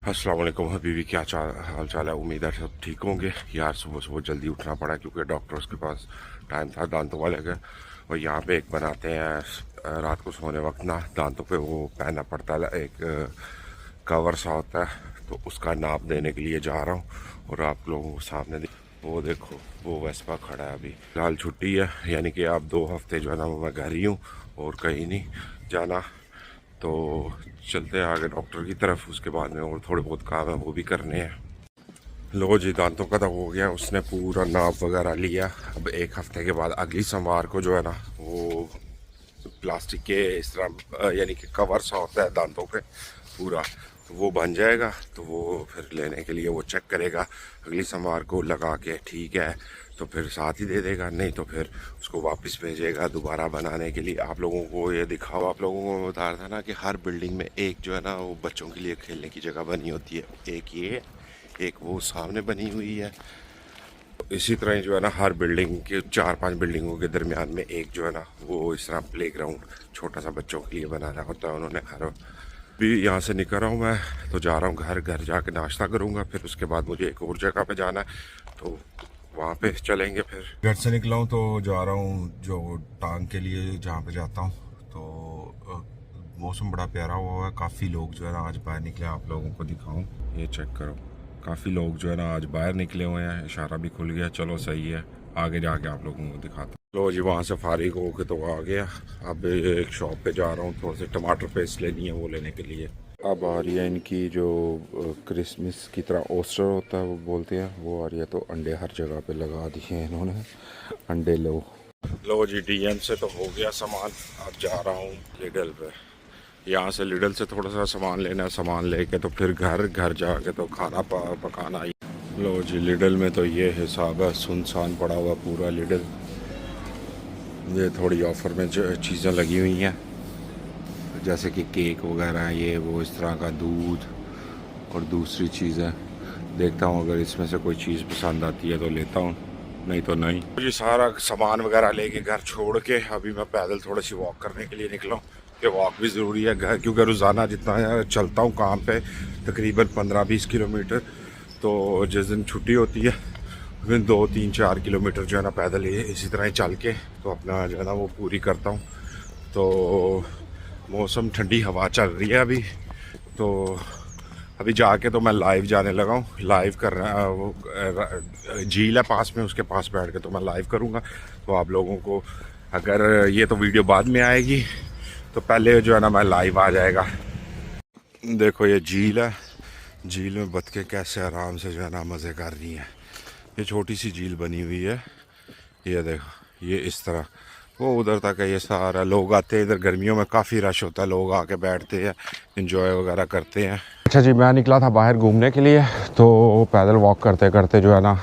अस्सलाम वालेकुम हबीबी, क्या हाल चाल है। उम्मीद है सब ठीक होंगे। यार सुबह सुबह जल्दी उठना पड़ा क्योंकि डॉक्टर्स के पास टाइम था दांतों वाले का। और यहाँ पे एक बनाते हैं रात को सोने वक्त ना, दांतों पे वो पहनना पड़ता है एक कवर सा होता है, तो उसका नाप देने के लिए जा रहा हूँ। और आप लोगों को सामने वो देखो, वो वेस्पा खड़ा है। अभी फिलहाल छुट्टी है, यानी कि आप 2 हफ्ते जो है ना मैं घर ही हूँ और कहीं नहीं जाना। तो चलते हैं आगे डॉक्टर की तरफ, उसके बाद में और थोड़े बहुत काम है वो भी करने हैं। लो जी, दांतों का तो हो गया, उसने पूरा नाप वगैरह लिया। अब 1 हफ्ते के बाद अगली सोमवार को जो है ना वो प्लास्टिक के इस तरह यानी कि कवर सा होता है दांतों पे पूरा, तो वो बन जाएगा। तो वो फिर लेने के लिए वो चेक करेगा अगली सोमवार को, लगा के ठीक है तो फिर साथ ही दे देगा, नहीं तो फिर उसको वापस भेजेगा दोबारा बनाने के लिए। आप लोगों को ये दिखाओ, आप लोगों को मैं बता रहा था ना कि हर बिल्डिंग में एक जो है ना वो बच्चों के लिए खेलने की जगह बनी होती है। एक ये, एक वो सामने बनी हुई है। इसी तरह ही जो है ना हर बिल्डिंग के 4-5 बिल्डिंगों के दरमियान में एक जो है ना वो इस तरह प्ले ग्राउंड छोटा सा बच्चों के लिए बनाना होता है उन्होंने। हर भी यहाँ से निकल रहा हूँ मैं, तो जा रहा हूँ घर जाके नाश्ता करूँगा। फिर उसके बाद मुझे एक और जगह पे जाना है, तो वहाँ पे चलेंगे। फिर घर से निकला हूँ तो जा रहा हूँ जो टांग के लिए जहाँ पे जाता हूँ। तो मौसम बड़ा प्यारा हुआ है, काफ़ी लोग जो है ना आज बाहर निकले। आप लोगों को दिखाऊँ, ये चेक करो, काफ़ी लोग जो है ना आज बाहर निकले हुए हैं। इशारा भी खुल गया, चलो सही है, आगे जाके आप लोगों को दिखाता हूँ। लो जी, वहाँ से फारिग होके तो आ गया। अब एक शॉप पे जा रहा हूँ, थोड़े से टमाटर पेस्ट लेनी है, वो लेने के लिए। अब आ रही है इनकी जो क्रिसमस की तरह ओस्टर होता है वो बोलते हैं, वो आ रही है। तो अंडे हर जगह पे लगा दिए हैं इन्होंने, अंडे लो जी, डीएम से तो हो गया सामान। अब जा रहा हूँ लिडल पे। यहाँ से लिडल से थोड़ा सा सामान लेना है, सामान लेके तो फिर घर जाके तो खाना पकाना ही। लो जी, लिडल में तो ये हिसाब है, सुनसान पड़ा हुआ पूरा लिडल। ये थोड़ी ऑफ़र में जो चीज़ें लगी हुई हैं, जैसे कि केक वगैरह, ये वो इस तरह का दूध और दूसरी चीज़ें। देखता हूँ अगर इसमें से कोई चीज़ पसंद आती है तो लेता हूँ, नहीं तो नहीं। मुझे सारा सामान वगैरह लेके घर छोड़ के अभी मैं पैदल थोड़ी सी वॉक करने के लिए निकला हूँ कि वॉक भी ज़रूरी है घर, क्योंकि रोज़ाना जितना चलता हूँ काम पे तकरीबन 15-20 किलोमीटर, तो जिस दिन छुट्टी होती है उस दिन 2-3-4 किलोमीटर जो है ना पैदल ही इसी तरह ही चल के तो अपना जो है ना वो पूरी करता हूँ। तो मौसम ठंडी हवा चल रही है अभी, तो अभी जाके तो मैं लाइव जाने लगा हूँ। लाइव कर रहा वो झील है पास में, उसके पास बैठ के तो मैं लाइव करूँगा। तो आप लोगों को, अगर ये तो वीडियो बाद में आएगी तो पहले जो है ना मैं लाइव आ जाएगा। देखो ये झील है, झील में बतखें कैसे आराम से जो है ना मज़े कर रही हैं। ये छोटी सी झील बनी हुई है, ये देखो, ये इस तरह वो उधर तक है। ये सारा लोग आते हैं इधर, गर्मियों में काफ़ी रश होता है, लोग आके बैठते हैं, एंजॉय वगैरह करते हैं। अच्छा जी, मैं निकला था बाहर घूमने के लिए, तो पैदल वॉक करते करते जो है ना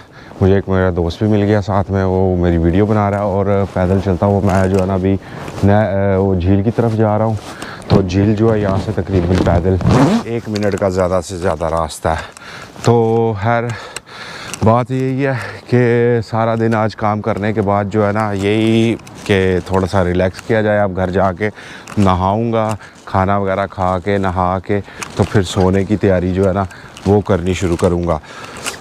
मुझे एक मेरा दोस्त भी मिल गया साथ में, वो मेरी वीडियो बना रहा है। और पैदल चलता हुआ मैं जो है ना अभी वो झील की तरफ जा रहा हूँ। तो झील जो है यहाँ से तकरीबन पैदल 1 मिनट का ज़्यादा से ज़्यादा रास्ता है। तो हर बात यही है कि सारा दिन आज काम करने के बाद जो है ना यही कि थोड़ा सा रिलैक्स किया जाए। अब घर जाके नहाऊंगा, खाना वगैरह खा के नहा के तो फिर सोने की तैयारी जो है ना वो करनी शुरू करूँगा।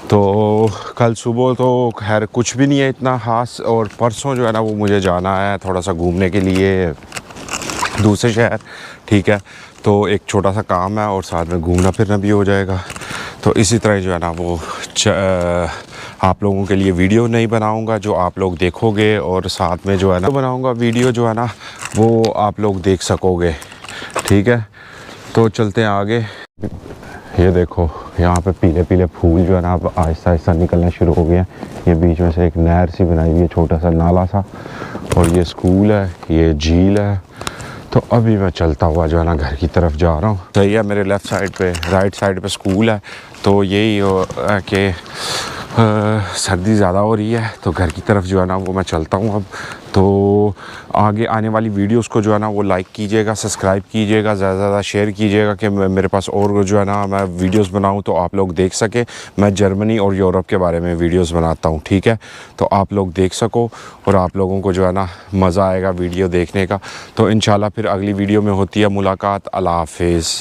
तो कल सुबह तो खैर कुछ भी नहीं है इतना ख़ास, और परसों जो है ना वो मुझे जाना है थोड़ा सा घूमने के लिए दूसरे शहर, ठीक है। तो एक छोटा सा काम है और साथ में घूमना फिरना भी हो जाएगा। तो इसी तरह जो है ना वो आप लोगों के लिए वीडियो नहीं बनाऊंगा जो आप लोग देखोगे, और साथ में जो है ना बनाऊंगा वीडियो जो है ना वो आप लोग देख सकोगे, ठीक है। तो चलते हैं आगे। ये देखो यहाँ पे पीले पीले फूल जो है ना अब आहिस्ता आहिस्ता निकलना शुरू हो गए हैं। ये बीच में से एक नहर सी बनाई हुई है, छोटा सा नाला सा, और ये स्कूल है, ये झील है। तो अभी मैं चलता हुआ जो है ना घर की तरफ जा रहा हूँ। सही है, मेरे लेफ़्ट साइड पे, राइट साइड पे स्कूल है। तो यही है कि सर्दी ज़्यादा हो रही है, तो घर की तरफ जो है ना वो मैं चलता हूँ अब। तो आगे आने वाली वीडियोस को जो है ना वो लाइक कीजिएगा, सब्सक्राइब कीजिएगा, ज़्यादा से ज़्यादा शेयर कीजिएगा कि मेरे पास और जो है ना मैं वीडियोस बनाऊं तो आप लोग देख सके। मैं जर्मनी और यूरोप के बारे में वीडियोस बनाता हूं, ठीक है। तो आप लोग देख सको और आप लोगों को जो है ना मज़ा आएगा वीडियो देखने का। तो इंशाल्लाह फिर अगली वीडियो में होती है मुलाकात। अल्लाह हाफिज़।